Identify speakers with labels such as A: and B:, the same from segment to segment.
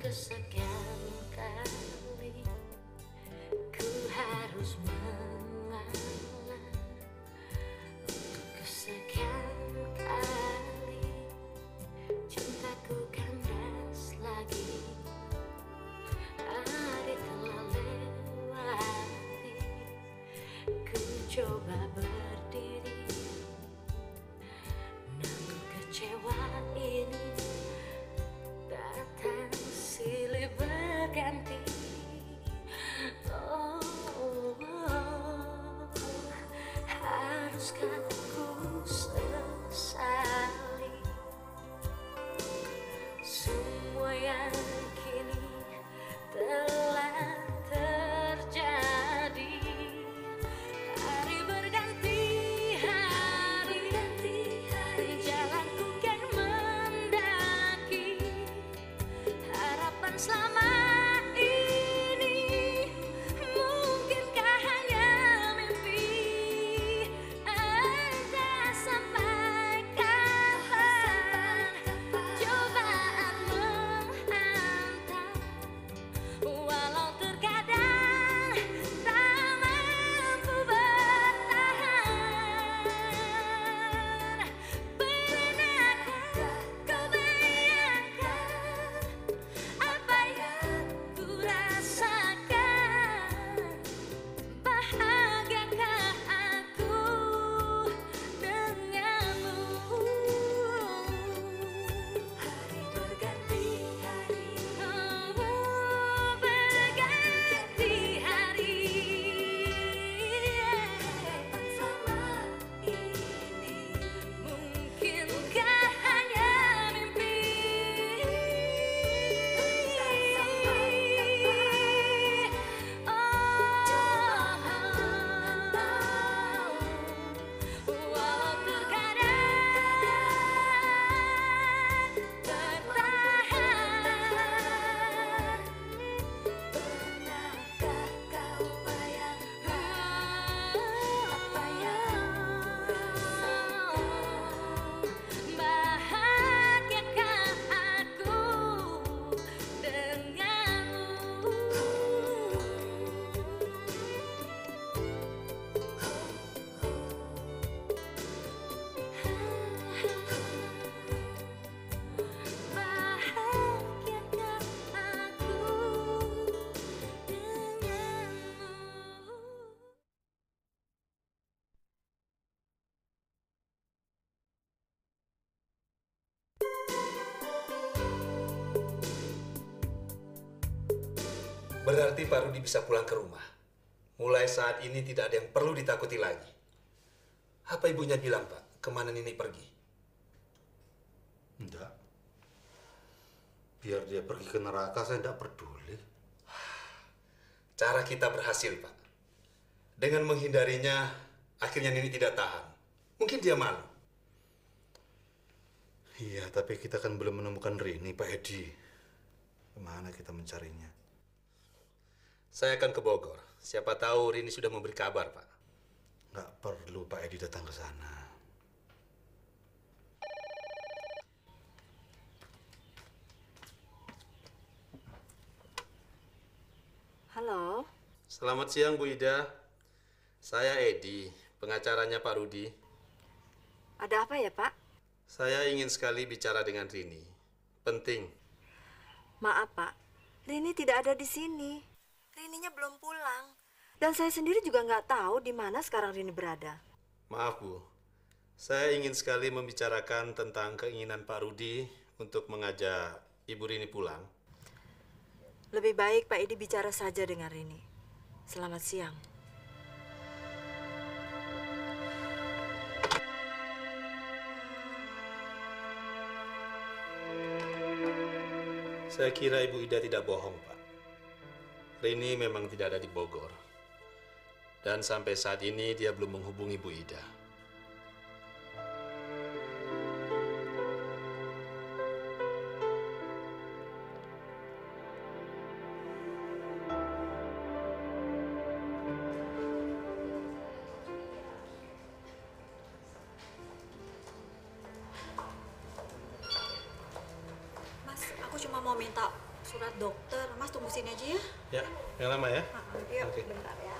A: kesekian kali ku harus mengalah, untuk kesekian kali cintaku kandas lagi. Hari telah lewati, ku coba berdiri, namun kecewa ini datang silih berganti. Oh, haruskah ku sesali semua yang kini telah terjadi? Hari berganti hari, jalanku kan mendaki harapan selama ini. Mungkinkah hanya mimpi? Entah sampai kapan cobaan menghantam, walau terkadang tak mampu bertahan. Pernahkah kau bayangkan apa yang ku rasakan? Bahagiakah aku denganmu? Hari berganti hari, berganti hari, harapan selama ini. Mungkinkah hanya mimpi? Walau terkadang tertahan. Pernahkah kau bayangkan apa yang ku rasakan? Bahagiakah aku denganmu? Bahagiakah aku denganmu?
B: Berarti Pak Rudi bisa pulang ke rumah. Mulai saat ini tidak ada yang perlu ditakuti lagi. Apa ibunya bilang, Pak? Kemana Nini pergi?
C: Enggak. Biar dia pergi ke neraka, saya enggak peduli.
B: Cara kita berhasil, Pak. Dengan menghindarinya, akhirnya Nini tidak tahan. Mungkin dia malu.
C: Iya, tapi kita kan belum menemukan Rini, Pak Edi. Kemana kita mencarinya?
B: Saya akan ke Bogor. Siapa tahu Rini sudah memberi kabar, Pak.
C: Nggak perlu Pak Edi datang ke sana.
D: Halo,
B: Selamat siang, Bu Ida. Saya Edi, pengacaranya Pak Rudi.
D: ada apa ya Pak?
B: Saya ingin sekali bicara dengan Rini. Penting.
D: Maaf Pak, Rini tidak ada di sini. Rininya belum pulang. Dan saya sendiri juga nggak tahu di mana sekarang Rini berada.
B: Maaf, Bu. Saya ingin sekali membicarakan tentang keinginan Pak Rudi untuk mengajak Ibu Rini pulang.
D: Lebih baik Pak Edi bicara saja dengan Rini. Selamat siang.
B: Saya kira Ibu Ida tidak bohong, Pak. Rini memang tidak ada di Bogor. Dan sampai saat ini dia belum menghubungi Bu Ida.
E: Mas, aku cuma mau minta surat dokter. Mas tunggu sini aja ya.
C: Ya, yang lama ya.
E: Yuk,
C: Oke.
E: bentar ya.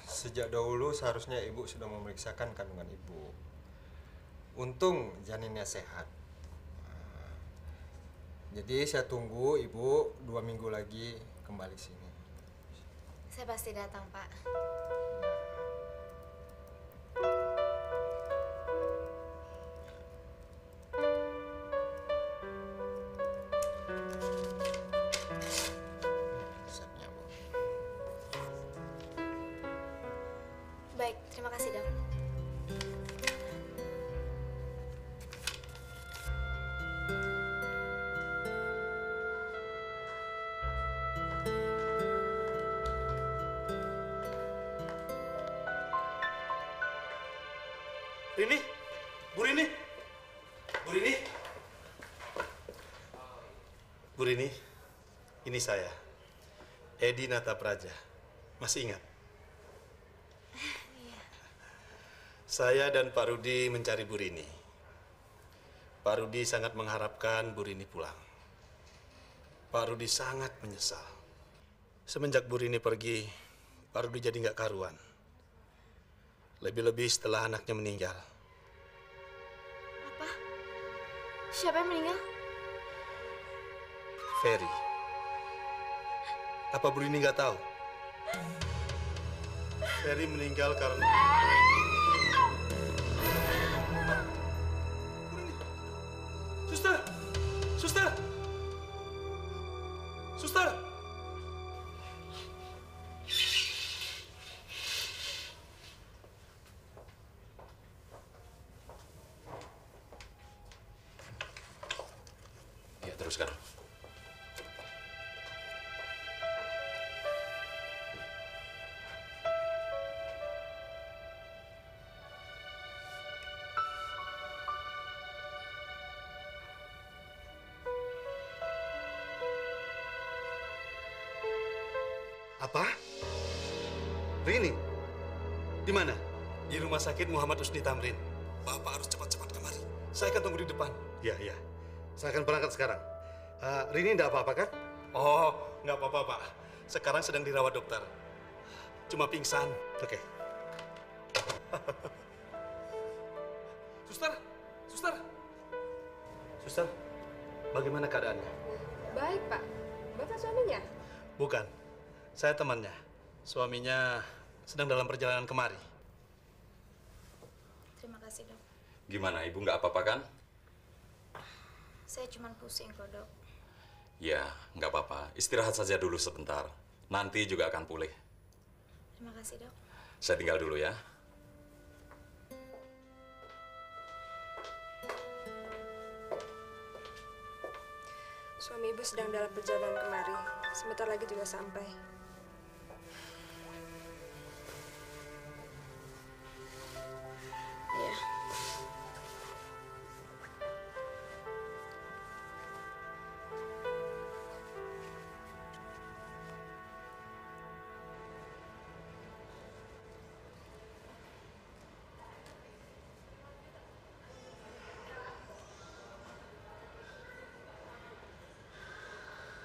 F: Sejak dahulu seharusnya ibu sudah memeriksakan kandungan ibu. Untung janinnya sehat. Jadi saya tunggu ibu 2 minggu lagi kembali sini.
G: Saya pasti datang, Pak.
F: Resepnya, Bu.
G: Baik, terima kasih, Dok.
C: Rini, Bu Rini, Bu Rini, Bu Rini, ini saya, Edi Natapraja. Masih ingat? Saya dan Pak Rudi mencari Bu Rini. Pak Rudi sangat mengharapkan Bu Rini pulang. Pak Rudi sangat menyesal. Semenjak Bu Rini pergi, Pak Rudi jadi nggak karuan. Lebih-lebih setelah anaknya meninggal.
G: Apa? Siapa yang meninggal?
C: Ferry. Apa Bu Rini nggak tahu? Ferry meninggal karena... Bu Rini. Suster! Suster! Suster!
H: Ya, teruskan.
C: Apa? Rini? Di mana?
B: Di rumah sakit Muhammad Usni Tamrin. Bapak harus cepat-cepat kemari. Saya akan tunggu di depan.
C: Ya, ya. Saya akan berangkat sekarang. Rini enggak apa-apa kan?
B: Oh, nggak apa-apa, Pak. Sekarang sedang dirawat dokter. Cuma pingsan.
C: Oke.
B: Suster, suster. Suster, bagaimana keadaannya?
I: Baik, Pak. Bapak suaminya?
B: Bukan, saya temannya. Suaminya sedang dalam perjalanan kemari.
G: Terima kasih, Dok.
H: Gimana, Ibu nggak apa-apa kan?
G: Saya cuma pusing kok, Dok.
H: Ya, nggak apa-apa. Istirahat saja dulu sebentar. Nanti juga akan pulih.
G: Terima kasih, Dok.
H: Saya tinggal dulu ya.
I: Suami ibu sedang dalam perjalanan kemari. Sebentar lagi juga sampai.
G: Iya.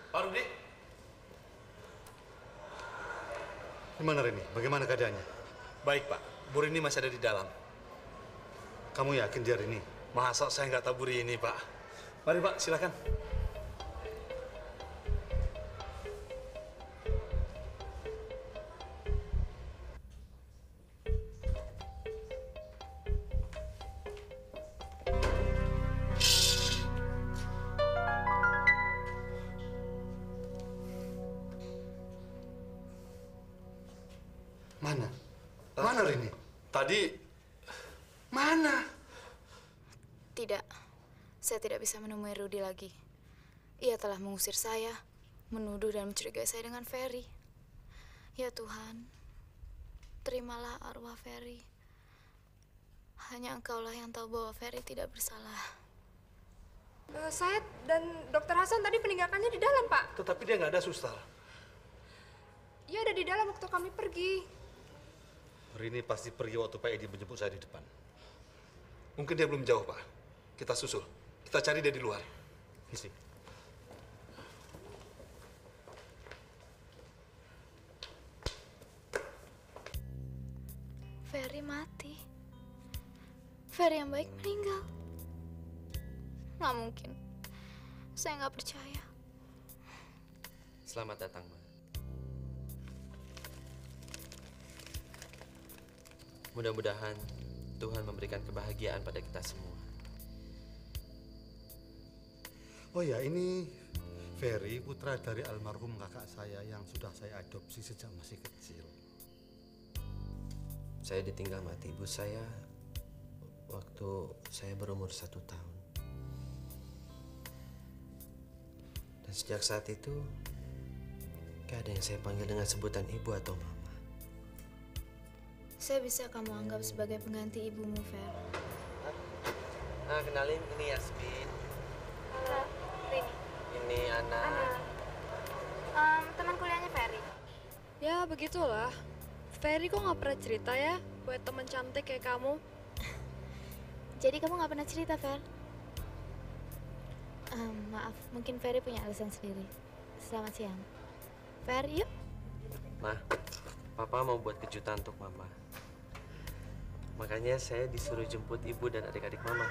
B: Pak Rudi,
C: Gimana Rini? Bagaimana keadaannya?
B: baik Pak. Bu Rini masih ada di dalam.
C: Kamu yakin dia Rini?
B: Masa saya nggak tahu Bu Rini, Pak? Mari Pak, silakan.
C: Mana? Mana Rini?
B: Tadi
C: Mana?
G: Tidak. Saya tidak bisa menemui Rudi lagi. Ia telah mengusir saya, menuduh dan mencurigai saya dengan Ferry. Ya Tuhan, terimalah arwah Ferry. Hanya Engkaulah yang tahu bahwa Ferry tidak bersalah.
I: Saya dan Dokter Hasan tadi meninggalkannya di dalam, Pak.
B: tetapi dia nggak ada, suster.
I: Ia ada di dalam waktu kami pergi.
C: Rini pasti pergi waktu Pak Edi menjemput saya di depan. Mungkin dia belum jauh, Pak. Kita susul. Kita cari dia di luar. Misi.
G: Ferry mati. Ferry yang baik meninggal. Nggak mungkin. Saya nggak percaya.
J: Selamat datang, Ma. Mudah-mudahan Tuhan memberikan kebahagiaan pada kita semua.
K: Oh ya, ini Ferry, putra dari almarhum kakak saya yang sudah saya adopsi sejak masih kecil.
J: Saya ditinggal mati ibu saya waktu saya berumur 1 tahun. Dan sejak saat itu, gak ada yang saya panggil dengan sebutan ibu atau mama.
G: Saya bisa kamu anggap sebagai pengganti ibumu, Fer.
J: Nah, kenalin, ini Yasmin.
G: Halo, Rini.
J: Ini Ana.
G: Teman kuliahnya Ferry.
I: Ya, begitulah. Ferry kok nggak pernah cerita ya buat teman cantik kayak kamu?
G: Jadi kamu nggak pernah cerita, Fer? Maaf, mungkin Ferry punya alasan sendiri. Selamat siang. Fer, yuk.
J: Ma, Papa mau buat kejutan untuk Mama. Makanya saya disuruh jemput ibu dan adik-adik Mama.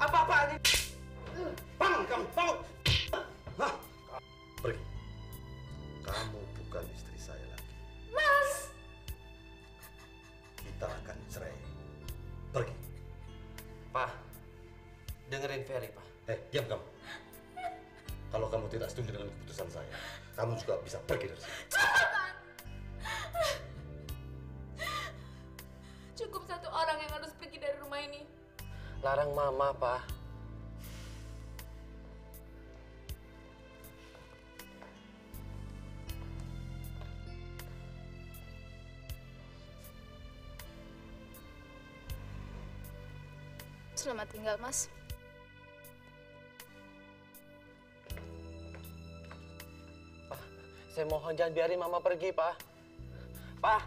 C: Apa-apaan ini? Bangun kamu, bangun! Hah?
K: Pergi. Kamu bukan istri saya lagi.
G: Mas!
K: Kita akan cerai. Pergi.
J: Pa, dengerin Ferry, Pa.
K: Diam kamu. Kalau kamu tidak setuju dengan keputusan saya, kamu juga bisa pergi dari sini.
L: Cukup satu orang yang harus pergi dari rumah ini.
J: Larang Mama, Pa.
G: Selamat tinggal, Mas.
J: Saya mohon jangan biarin Mama pergi, Pa. Pa!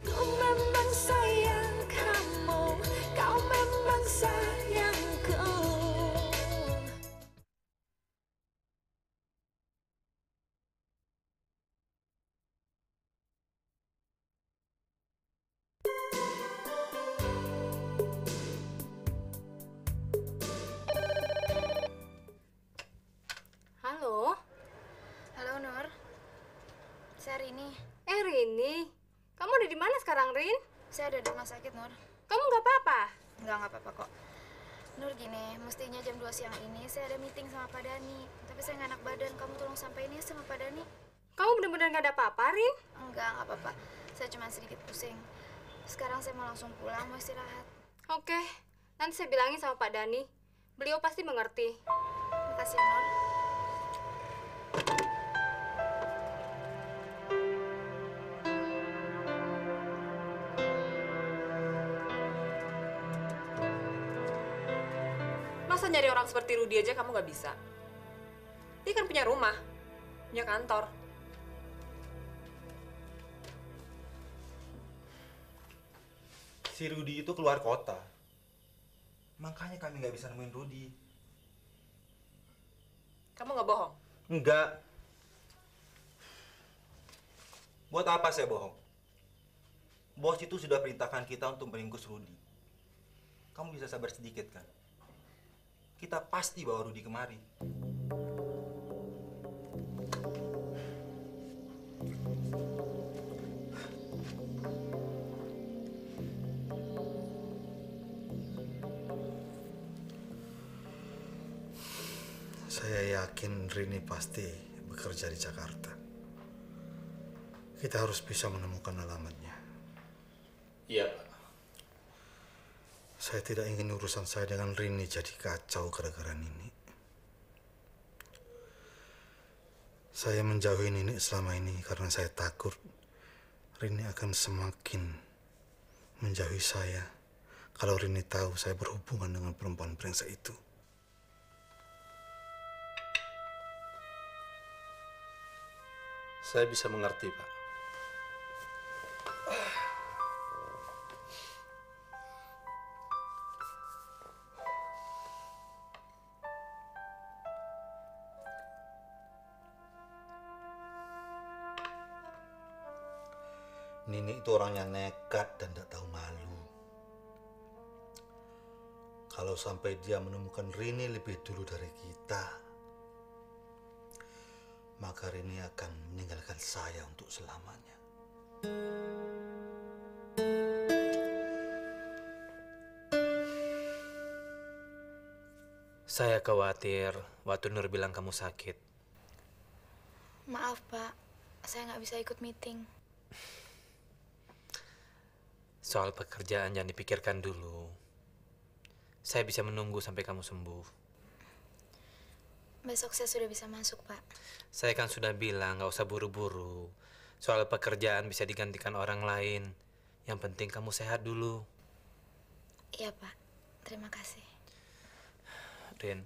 A: Kau memang sayang kamu, kau memang sayangku.
I: Halo,
G: Halo, Nur. Saya Rini.
I: Rini. Kamu ada di mana sekarang, Rin?
G: Saya ada di rumah sakit, Nur.
I: Kamu nggak apa-apa?
G: Nggak apa-apa kok. Nur, gini, mestinya jam 2 siang ini saya ada meeting sama Pak Dani. Tapi saya nggak enak badan, kamu tolong sampein ya sama Pak Dani.
I: Kamu benar-benar nggak ada apa-apa, Rin?
G: Nggak apa-apa. Saya cuma sedikit pusing. Sekarang saya mau langsung pulang, mau istirahat.
I: Oke, nanti saya bilangin sama Pak Dani. Beliau pasti mengerti.
G: Makasih ya, Nur.
I: Masa nyari orang seperti Rudi aja kamu nggak bisa? Dia kan punya rumah, punya kantor.
M: Si Rudi itu keluar kota. Makanya kami nggak bisa nemuin Rudi.
I: Kamu nggak bohong?
M: Enggak. Buat apa saya bohong? Bos itu sudah perintahkan kita untuk meringkus Rudi. Kamu bisa sabar sedikit kan? Kita pasti bawa Rudi kemari.
K: Saya yakin Rini pasti bekerja di Jakarta. Kita harus bisa menemukan alamatnya.
C: Iya, Pak.
K: Saya tidak ingin urusan saya dengan Rini jadi kacau gara-gara ini. Saya menjauhi Nini selama ini karena saya takut Rini akan semakin menjauhi saya kalau Rini tahu saya berhubungan dengan perempuan brengsek itu.
C: Saya bisa mengerti, Pak.
K: Nini itu orangnya nekat dan tidak tahu malu. Kalau sampai dia menemukan Rini lebih dulu dari kita, maka Rini akan meninggalkan saya untuk selamanya.
N: Saya khawatir waktu Nur bilang kamu sakit.
G: Maaf, Pak. Saya nggak bisa ikut meeting.
N: Soal pekerjaan jangan dipikirkan dulu. Saya bisa menunggu sampai kamu sembuh.
G: Besok saya sudah bisa masuk, Pak.
N: Saya kan sudah bilang nggak usah buru-buru. Soal pekerjaan bisa digantikan orang lain. Yang penting kamu sehat dulu.
G: Iya, Pak. Terima kasih.
N: Rin,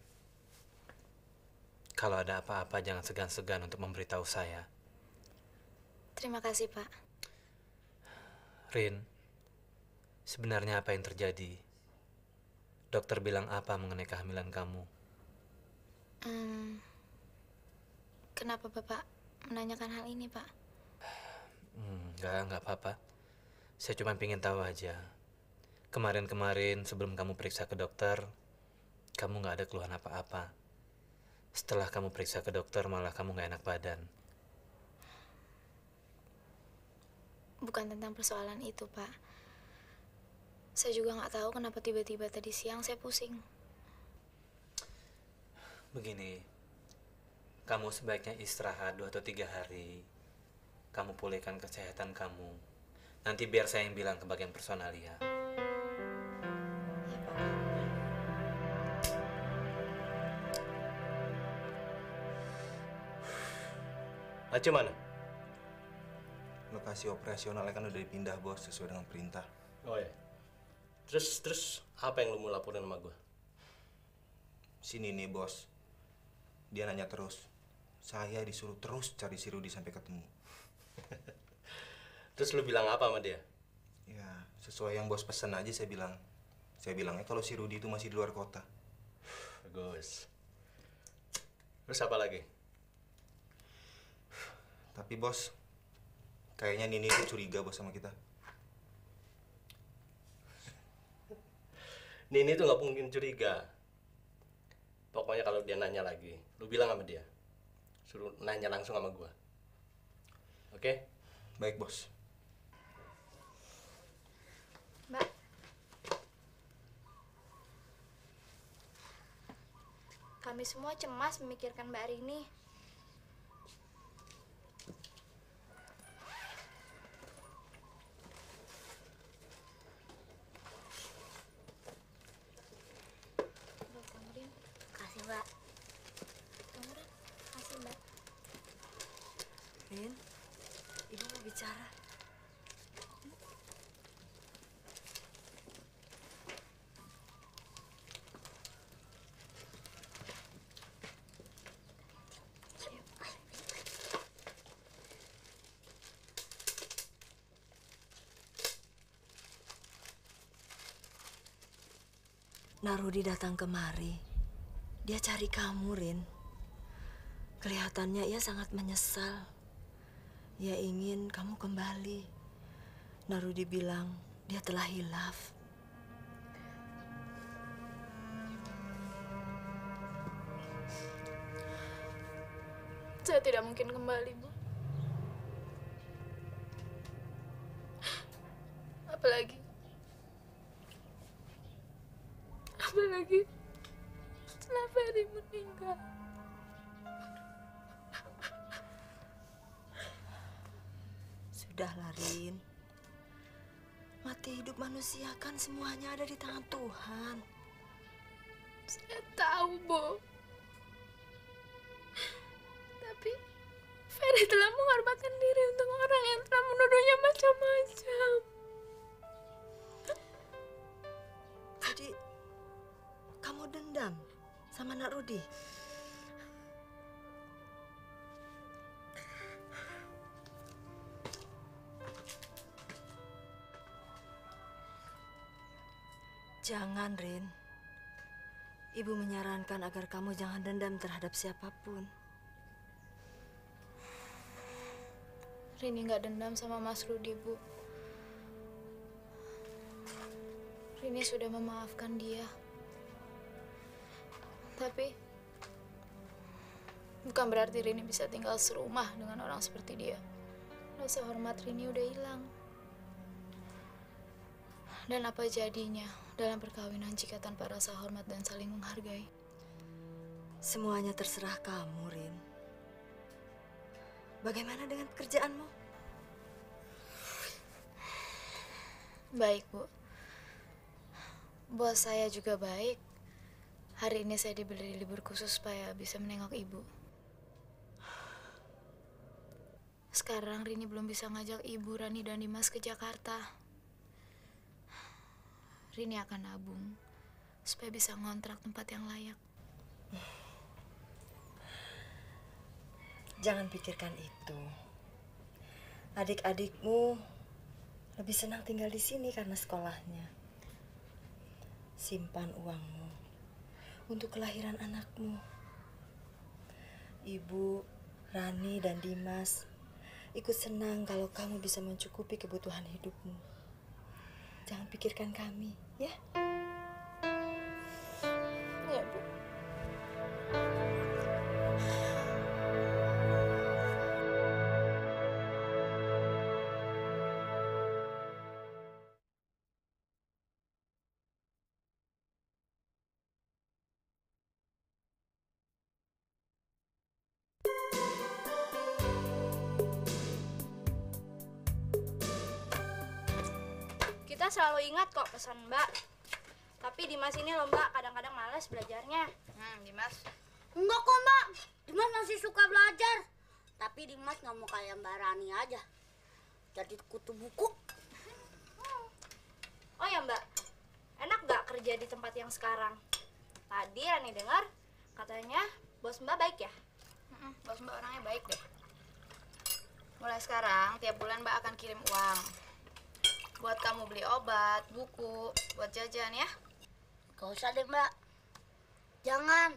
N: kalau ada apa-apa jangan segan-segan untuk memberitahu saya.
G: Terima kasih, Pak.
N: Rin, sebenarnya apa yang terjadi? Dokter bilang apa mengenai kehamilan kamu?
G: Kenapa Bapak menanyakan hal ini, Pak?
N: Enggak apa-apa. Saya cuma pengen tahu aja. Kemarin-kemarin sebelum kamu periksa ke dokter, kamu nggak ada keluhan apa-apa. Setelah kamu periksa ke dokter, malah kamu nggak enak badan.
G: Bukan tentang persoalan itu, Pak. Saya juga nggak tahu kenapa tiba-tiba tadi siang saya pusing.
N: Begini, kamu sebaiknya istirahat 2 atau 3 hari. Kamu pulihkan kesehatan kamu. Nanti biar saya yang bilang ke bagian personalia.
F: Aceh mana?
M: Lokasi operasionalnya kan udah dipindah, Bos, sesuai dengan perintah.
F: Oh ya. Terus apa yang lu mau laporin sama gue?
M: Sini nih, Bos. Dia nanya terus. Saya disuruh terus cari si Rudi sampai ketemu.
F: Terus lu bilang apa sama dia?
M: Ya, sesuai yang Bos pesan aja saya bilang. Saya bilangnya kalau si Rudi itu masih di luar kota.
F: Bagus. Terus apa lagi?
M: Tapi Bos, kayaknya Nini itu curiga, Bos, sama kita.
F: Nini tuh nggak mungkin curiga. Pokoknya kalau dia nanya lagi, lu bilang sama dia. Suruh nanya langsung sama gua. Oke?
M: Baik, Bos.
G: Mbak. Kami semua cemas memikirkan Mbak Rini.
D: Kasih, Mbak.
G: Kasih, Mbak.
D: Rin, Ibu mau bicara. Narudi datang kemari. Dia cari kamu, Rin. Kelihatannya ia sangat menyesal. Ia ingin kamu kembali. Narudi bilang dia telah hilaf.
L: Saya tidak mungkin kembali, Bu. Apalagi setelah Ferry meninggal.
D: Sudahlah, Rin. Mati hidup manusia kan semuanya ada di tangan Tuhan.
L: Saya tahu, Bu. Tapi
D: anak Rudi? Jangan, Rin. Ibu menyarankan agar kamu jangan dendam terhadap siapapun.
G: Rini nggak dendam sama Mas Rudi, Bu. Rini sudah memaafkan dia. Tapi bukan berarti Rini bisa tinggal serumah dengan orang seperti dia. Rasa hormat Rini udah hilang. Dan apa jadinya dalam perkawinan jika tanpa rasa hormat dan saling menghargai?
D: Semuanya terserah kamu, Rin. Bagaimana dengan pekerjaanmu?
G: Baik, Bu. Bos saya juga baik. Hari ini saya diberi libur khusus supaya bisa menengok Ibu. Sekarang Rini belum bisa ngajak Ibu, Rani, dan Dimas ke Jakarta. Rini akan nabung supaya bisa ngontrak tempat yang layak.
D: Jangan pikirkan itu. Adik-adikmu lebih senang tinggal di sini karena sekolahnya. Simpan uangmu untuk kelahiran anakmu. Ibu, Rani, dan Dimas ikut senang kalau kamu bisa mencukupi kebutuhan hidupmu. Jangan pikirkan kami, ya?
G: Ya, Bu.
L: Kita selalu ingat kok pesan Mbak. Tapi Dimas ini loh Mbak, kadang-kadang malas belajarnya.
O: Dimas? Enggak kok Mbak, Dimas masih suka belajar. Tapi Dimas nggak mau kayak Mbak Rani aja. Jadi kutu buku.
L: Oh ya Mbak, enak nggak kerja di tempat yang sekarang? Tadi Rani dengar katanya bos Mbak baik ya?
G: Bos Mbak orangnya baik deh. Mulai sekarang, tiap bulan Mbak akan kirim uang. Buat kamu beli obat, buku, buat jajan ya.
O: Gak usah deh Mbak. Jangan.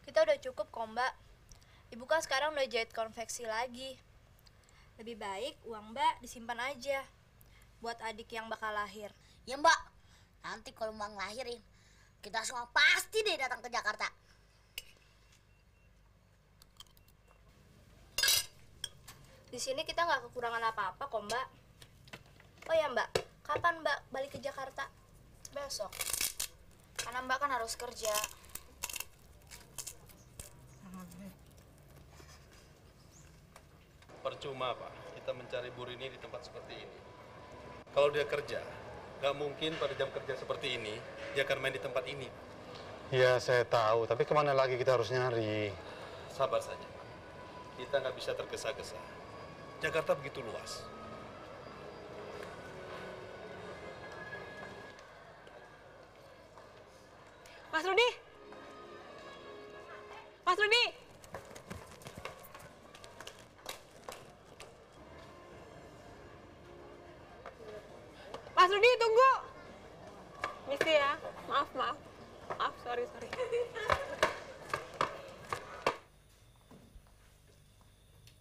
L: Kita udah cukup kok Mbak. Ibu kan sekarang udah jahit konveksi lagi. Lebih baik uang Mbak disimpan aja. Buat adik yang bakal lahir.
O: Ya Mbak, nanti kalau Mbak ngelahirin, kita semua pasti deh datang ke Jakarta.
L: Di sini kita nggak kekurangan apa-apa kok Mbak. Oh ya Mbak, kapan Mbak balik ke Jakarta?
G: Besok. Karena Mbak kan harus kerja.
C: Percuma, Pak. Kita mencari Bu Rini di tempat seperti ini. Kalau dia kerja, nggak mungkin pada jam kerja seperti ini, dia akan main di tempat ini.
K: Ya, saya tahu. Tapi kemana lagi kita harus nyari?
C: Sabar saja, Pak. Kita nggak bisa tergesa-gesa. Jakarta begitu luas.
I: Mas Rudi! Mas Rudi! Mas Rudi, tunggu! Misi ya, maaf. Maaf, sorry.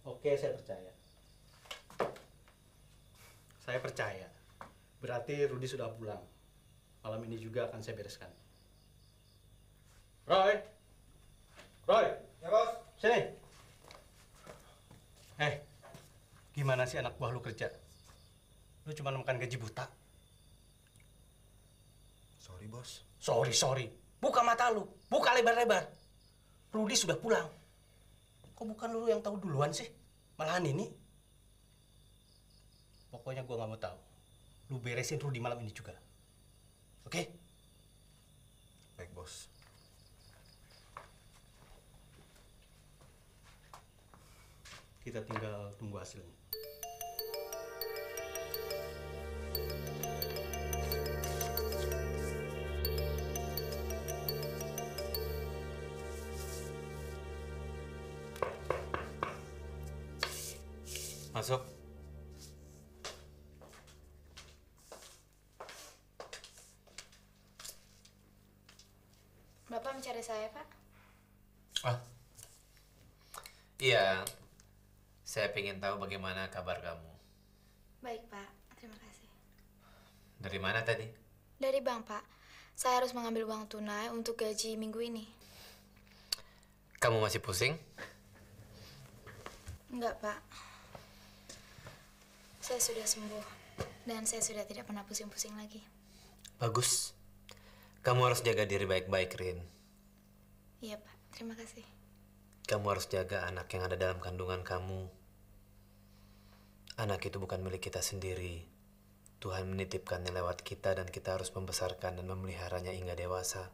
F: Oke, saya percaya. Saya percaya. Berarti Rudi sudah pulang. Malam ini juga akan saya bereskan. Roy!
M: Ya bos.
F: Sini! Gimana sih anak buah lu kerja? Lu cuma makan gaji buta.
M: Sorry bos.
F: Sorry. Buka mata lu. Buka lebar-lebar. Rudi sudah pulang. Kok bukan lu yang tahu duluan sih? Malahan ini. Pokoknya gua nggak mau tahu. Lu beresin Rudi malam ini juga. Oke?
M: Baik bos.
F: Kita tinggal tunggu hasilnya.
N: Masuk.
G: Bapak mencari saya, Pak?
N: Ah. Iya. Saya ingin tahu bagaimana kabar kamu.
G: Baik, Pak. Terima kasih.
N: Dari mana tadi?
G: Dari bank, Pak. Saya harus mengambil uang tunai untuk gaji minggu ini.
N: Kamu masih pusing?
G: Enggak, Pak. Saya sudah sembuh. Dan saya sudah tidak pernah pusing-pusing lagi.
N: Bagus. Kamu harus jaga diri baik-baik, Rin.
G: Iya, Pak. Terima kasih.
N: Kamu harus jaga anak yang ada dalam kandungan kamu. Anak itu bukan milik kita sendiri. Tuhan menitipkannya lewat kita dan kita harus membesarkan dan memeliharanya hingga dewasa.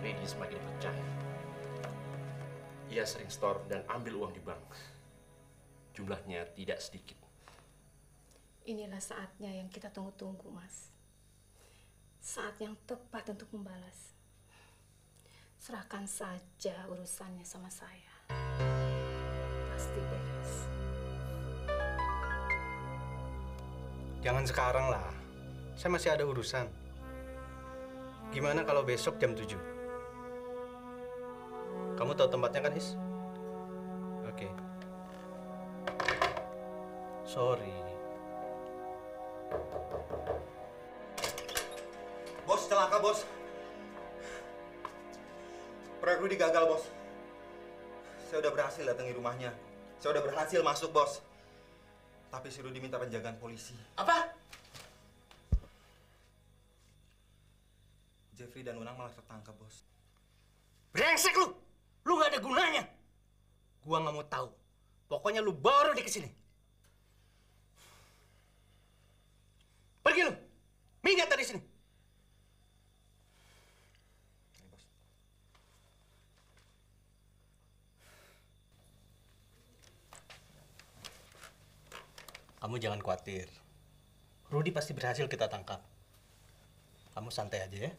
P: Lady semakin percaya. Ia sering store dan ambil uang di bank. Jumlahnya tidak sedikit.
Q: Inilah saatnya yang kita tunggu-tunggu, Mas. Saat yang tepat untuk membalas. Serahkan saja urusannya sama saya. Pasti beres.
J: Jangan sekarang lah. Saya masih ada urusan. Gimana kalau besok jam 7? Kamu tahu tempatnya kan, Is? Oke. Sorry.
M: Bos, celaka, Bos. Proyek Rudy gagal, Bos. Saya udah berhasil datangi rumahnya. Saya udah berhasil masuk, Bos. Tapi si Rudy minta penjagaan polisi.
P: Apa?
M: Jeffrey dan Unang malah tertangkap, Bos.
J: Brengsek lu! Lu nggak ada gunanya. Gua nggak mau tahu. Pokoknya lu bawa Rudy ke sini. Pergi lu! Minggat dari sini! Kamu jangan khawatir. Rudy pasti berhasil kita tangkap. Kamu santai aja ya.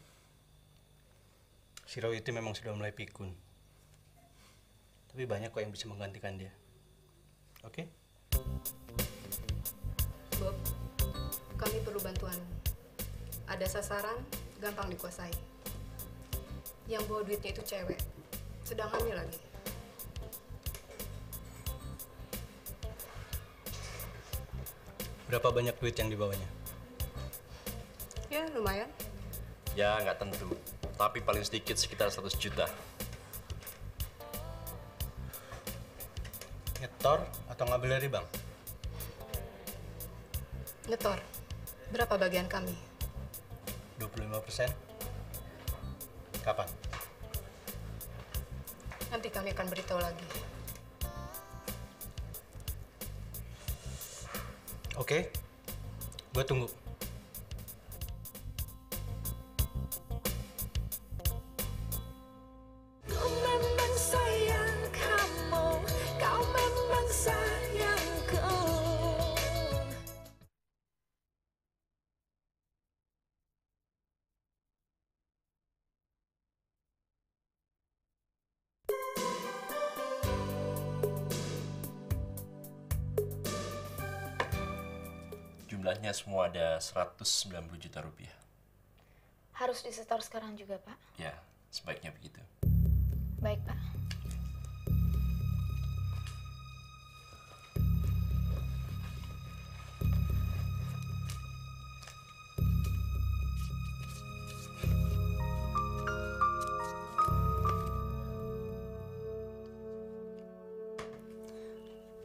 J: Si Roy itu memang sudah mulai pikun. Tapi banyak kok yang bisa menggantikan dia. Oke?
Q: Bob, kami perlu bantuan. Ada sasaran, gampang dikuasai. Yang bawa duitnya itu cewek. Sedang hamil lagi.
J: Berapa banyak duit yang dibawanya?
Q: Ya, lumayan.
P: Ya, nggak tentu. Tapi paling sedikit sekitar 100 juta.
J: Nyetor atau ngambil dari bank?
Q: Nyetor. Berapa bagian kami?
J: 25%. Kapan?
Q: Nanti kami akan beritahu lagi.
J: Oke. Gue tunggu.
A: Kau memang sayang kamu, kau memang sayangku.
P: Jumlahnya semua ada 190 juta rupiah.
G: Harus disetor sekarang juga, Pak?
P: Ya, sebaiknya begitu.
G: Baik, Pak.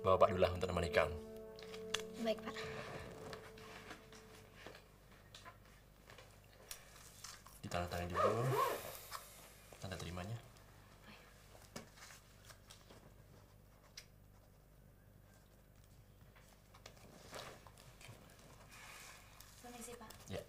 P: Bawa Pak Dullah untuk menemani kamu.
G: Baik, Pak.
P: Ditandatangani dulu. Tanda terimanya.
G: Permisi, Pak.
P: Ya.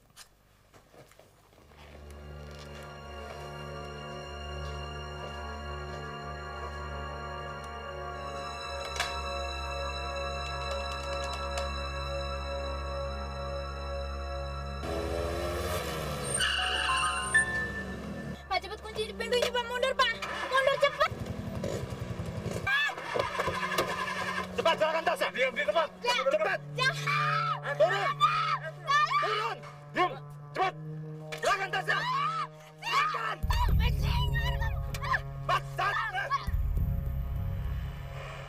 O: pintunya Pak, mundur Pak. Mundur cepat.
P: Cepat serahkan tasnya. Diam di tempat. Cepat. Turun. Turun. Diam. Cepat. Serahkan tasnya. Serahkan.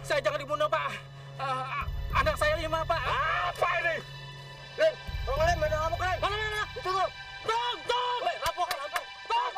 J: Saya jangan dibunuh, Pak. Anak saya 5, Pak.
P: Apa ini? Len,
J: tolong Len, mana kamu Len? Mana? Itu tuh. Tong. Lapor. Tong.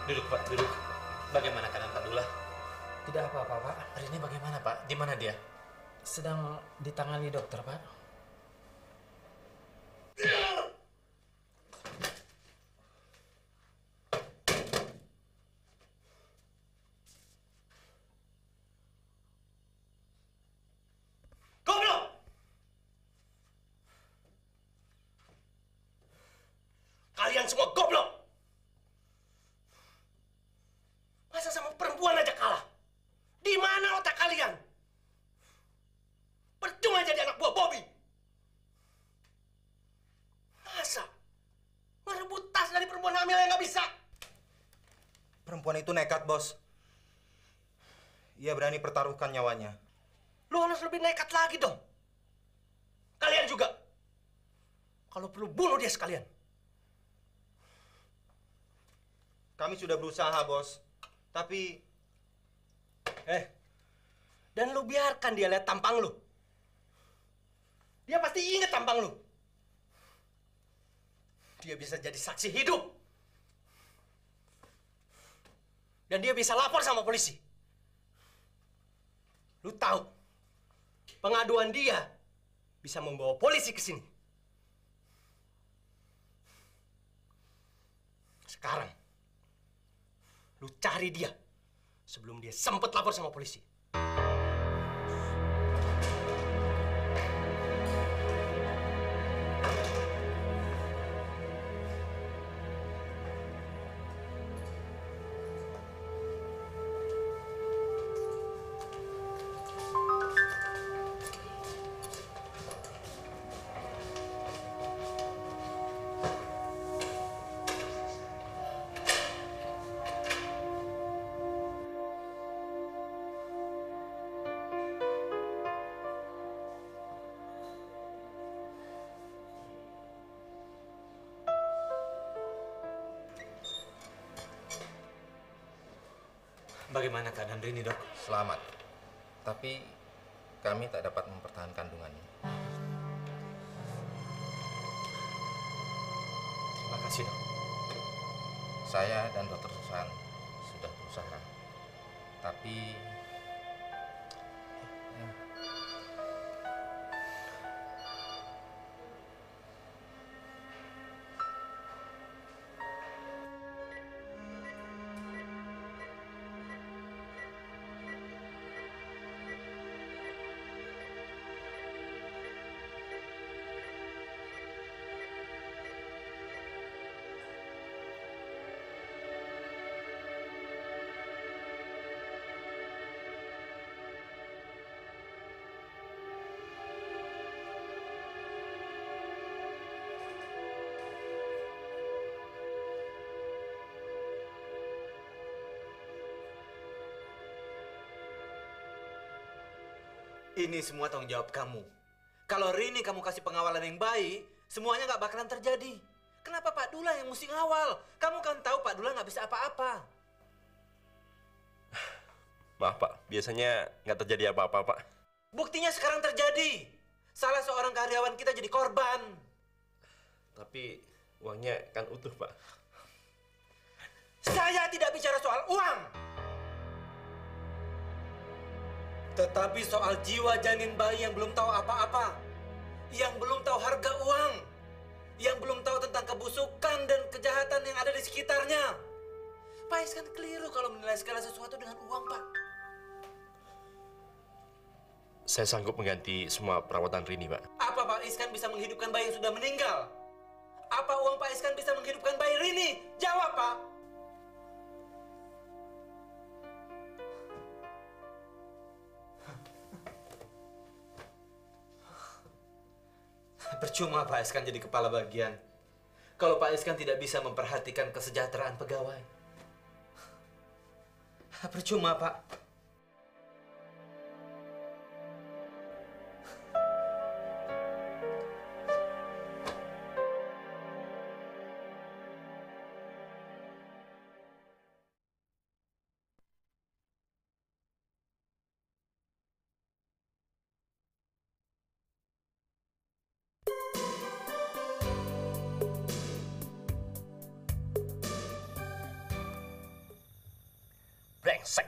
N: Duduk, Pak, duduk. Bagaimana keadaan Pak Dullah? Tidak apa-apa, Pak. Rini bagaimana, Pak? Di mana dia?
J: Sedang ditangani dokter, Pak.
F: Goblok! Kalian semua goblok! Masa sama perempuan aja kalah? Di mana otak kalian? Percuma jadi anak buah Bobby. Masa merebut tas dari perempuan hamil yang nggak bisa?
M: Perempuan itu nekat, Bos. Ia berani pertaruhkan nyawanya.
F: Lu harus lebih nekat lagi dong. Kalian juga. Kalau perlu bunuh dia sekalian.
M: Kami sudah berusaha, Bos. Tapi...
F: Dan lu biarkan dia lihat tampang lu. Dia pasti ingat tampang lu. Dia bisa jadi saksi hidup. Dan dia bisa lapor sama polisi. Lu tahu, pengaduan dia bisa membawa polisi ke sini. Sekarang, lu cari dia sebelum dia sempat lapor sama polisi.
N: Bagaimana keadaan Rini, Dok?
M: Selamat. Tapi kami tak dapat mempertahankan kandungannya.
N: Terima kasih, Dok.
M: Saya dan Dr. Susan sudah berusaha. Tapi...
N: Ini semua tanggung jawab kamu. Kalau Rini kamu kasih pengawalan yang baik, semuanya nggak bakalan terjadi. Kenapa Pak Dullah yang mesti ngawal? Kamu kan tahu Pak Dullah nggak bisa apa-apa.
P: Maaf, Pak. Biasanya nggak terjadi apa-apa, Pak.
N: Buktinya sekarang terjadi. Salah seorang karyawan kita jadi korban.
P: Tapi uangnya kan utuh, Pak.
N: Saya tidak bicara soal uang. Tetapi soal jiwa janin bayi yang belum tahu apa-apa. Yang belum tahu harga uang. Yang belum tahu tentang kebusukan dan kejahatan yang ada di sekitarnya.
P: Saya sanggup mengganti semua perawatan Rini, Pak.
N: Apa Pak Iskan bisa menghidupkan bayi yang sudah meninggal? Apa uang Pak Iskan bisa menghidupkan bayi Rini? Jawab, Pak! Percuma Pak Iskan jadi kepala bagian kalau Pak Iskan tidak bisa memperhatikan kesejahteraan pegawai. Percuma, Pak.
P: Brengsek.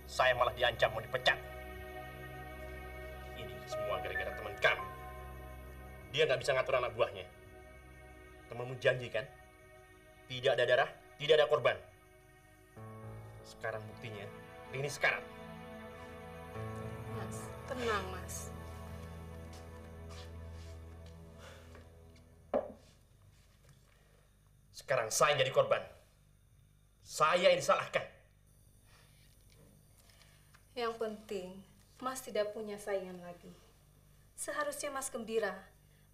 P: Saya malah diancam mau dipecat. Ini semua gara-gara teman kamu. Dia nggak bisa ngatur anak buahnya. Temanmu janji kan? Tidak ada darah, tidak ada korban. Sekarang buktinya, ini sekarang.
Q: Mas, tenang, Mas.
P: Sekarang saya jadi korban. Saya yang disalahkan.
Q: Yang penting, Mas tidak punya saingan lagi. Seharusnya Mas gembira,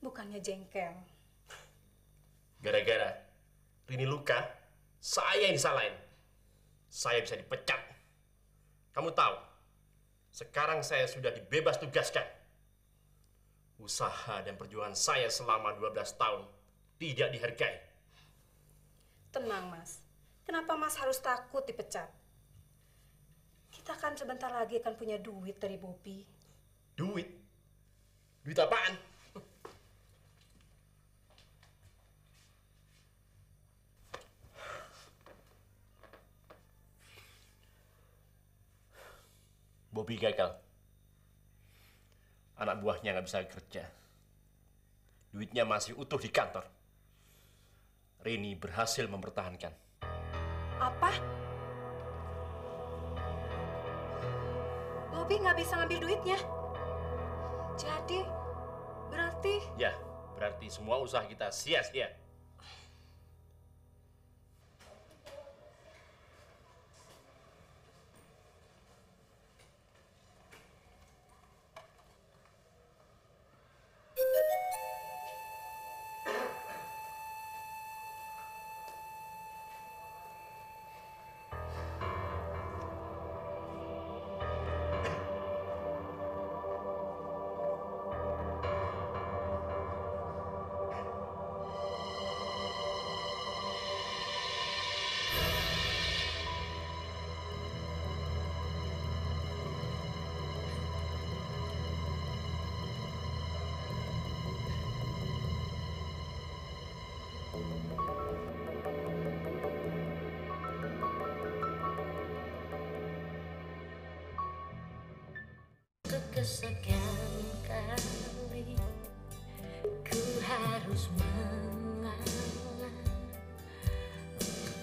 Q: bukannya jengkel.
P: Gara-gara Rini luka, saya yang disalahin. Saya bisa dipecat. Kamu tahu, sekarang saya sudah dibebas tugaskan. Usaha dan perjuangan saya selama 12 tahun tidak dihargai.
Q: Tenang, Mas. Kenapa Mas harus takut dipecat? Kita kan sebentar lagi akan punya duit dari Bobby.
P: Duit? Duit apaan? Bobby gagal. Anak buahnya nggak bisa kerja. Duitnya masih utuh di kantor. Rini berhasil mempertahankan.
Q: Apa? Bobby nggak bisa ngambil duitnya. Jadi, berarti...
P: Ya, berarti semua usaha kita sia-sia.
A: Kesekian kali ku harus mengalah.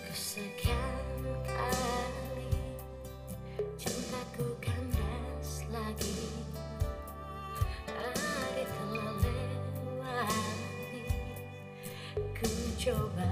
A: Kesekian kali cintaku kandas lagi. Hari telah lewati, ku coba